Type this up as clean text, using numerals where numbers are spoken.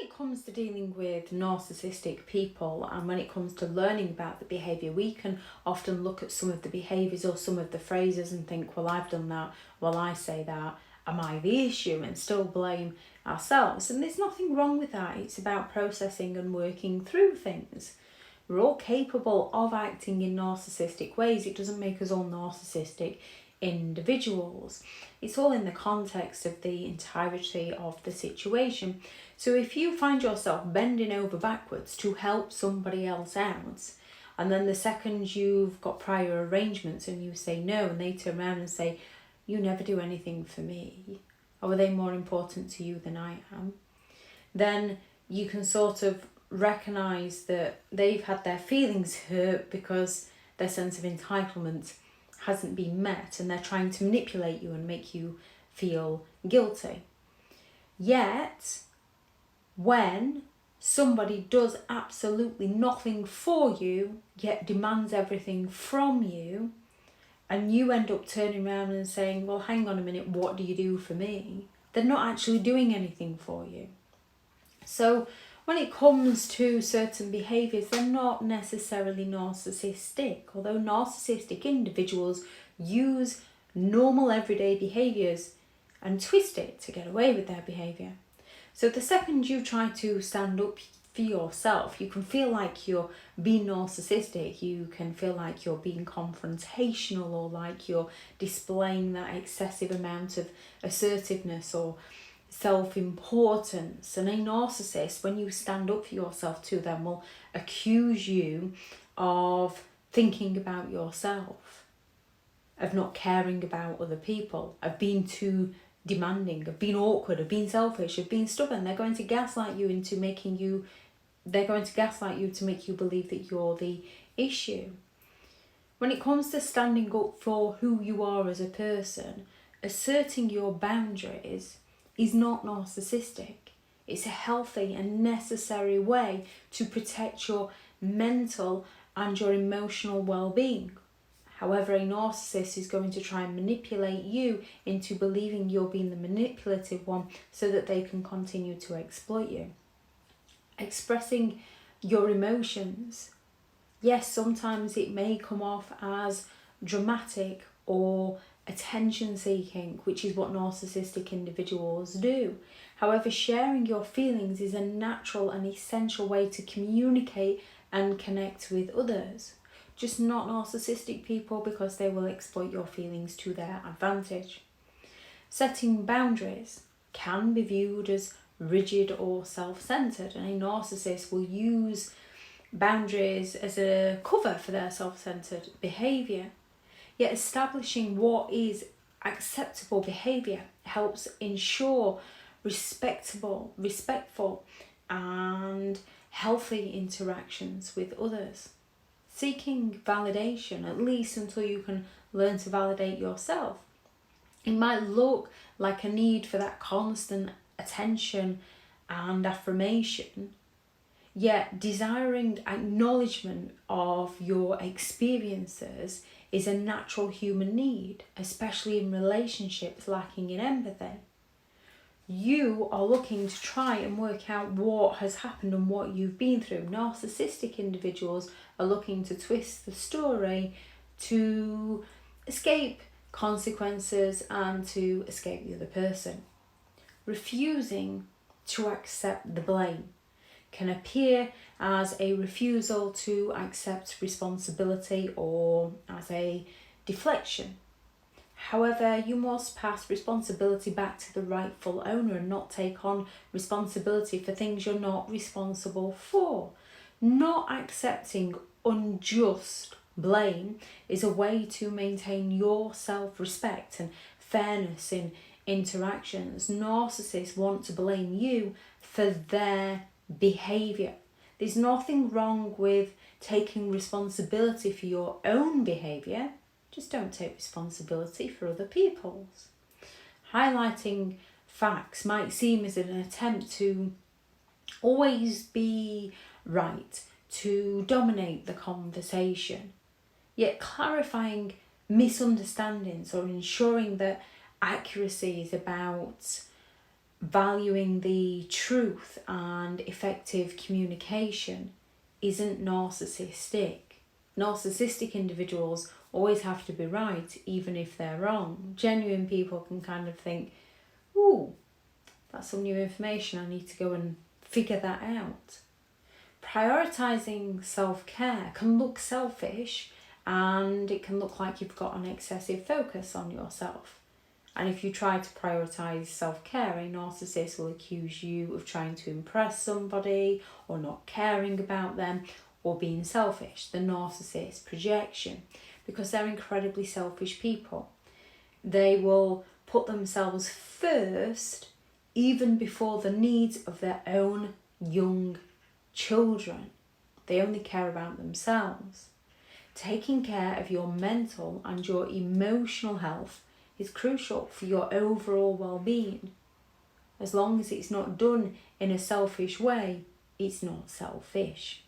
it comes to dealing with narcissistic people and when it comes to learning about the behaviour, we can often look at some of the behaviours or some of the phrases and think, well, I've done that, well, I say that, am I the issue, and still blame ourselves. And there's nothing wrong with that. It's about processing and working through things. We're all capable of acting in narcissistic ways. It doesn't make us all narcissistic individuals. It's all in the context of the entirety of the situation. So if you find yourself bending over backwards to help somebody else out, and then the second you've got prior arrangements and you say no, and they turn around and say, you never do anything for me, or are they more important to you than I am, then you can sort of recognise that they've had their feelings hurt because their sense of entitlement hasn't been met, and they're trying to manipulate you and make you feel guilty. Yet, when somebody does absolutely nothing for you, yet demands everything from you, and you end up turning around and saying, well, hang on a minute, what do you do for me? They're not actually doing anything for you. So when it comes to certain behaviours, they're not necessarily narcissistic, although narcissistic individuals use normal everyday behaviours and twist it to get away with their behaviour. So the second you try to stand up for yourself, you can feel like you're being narcissistic, you can feel like you're being confrontational, or like you're displaying that excessive amount of assertiveness or self-importance. And a narcissist, when you stand up for yourself to them, will accuse you of thinking about yourself, of not caring about other people, of being too demanding, of being awkward, of being selfish, of being stubborn. They're going to gaslight you into making you, they're going to gaslight you to make you believe that you're the issue. When it comes to standing up for who you are as a person, asserting your boundaries is not narcissistic. It's a healthy and necessary way to protect your mental and your emotional well-being. However, a narcissist is going to try and manipulate you into believing you're being the manipulative one so that they can continue to exploit you. Expressing your emotions. Yes, sometimes it may come off as dramatic or attention seeking, which is what narcissistic individuals do. However, sharing your feelings is a natural and essential way to communicate and connect with others. Just not narcissistic people, because they will exploit your feelings to their advantage. Setting boundaries can be viewed as rigid or self-centered, and a narcissist will use boundaries as a cover for their self-centered behaviour. Yet establishing what is acceptable behaviour helps ensure respectful and healthy interactions with others. Seeking validation, at least until you can learn to validate yourself. It might look like a need for that constant attention and affirmation, yet desiring acknowledgement of your experiences is a natural human need, especially in relationships lacking in empathy. You are looking to try and work out what has happened and what you've been through. Narcissistic individuals are looking to twist the story to escape consequences and to escape the other person. Refusing to accept the blame can appear as a refusal to accept responsibility or as a deflection. However, you must pass responsibility back to the rightful owner and not take on responsibility for things you're not responsible for. Not accepting unjust blame is a way to maintain your self-respect and fairness in interactions. Narcissists want to blame you for their behaviour. There's nothing wrong with taking responsibility for your own behaviour. Just don't take responsibility for other people's. Highlighting facts might seem as an attempt to always be right, to dominate the conversation. Yet clarifying misunderstandings or ensuring that accuracy is about valuing the truth and effective communication isn't narcissistic. Narcissistic individuals always have to be right, even if they're wrong. Genuine people can kind of think, ooh, that's some new information, I need to go and figure that out. Prioritising self-care can look selfish, and it can look like you've got an excessive focus on yourself. And if you try to prioritise self-care, a narcissist will accuse you of trying to impress somebody, or not caring about them, or being selfish. The narcissist projection, because they're incredibly selfish people. They will put themselves first even before the needs of their own young children. They only care about themselves. Taking care of your mental and your emotional health is crucial for your overall well-being. As long as it's not done in a selfish way, it's not selfish.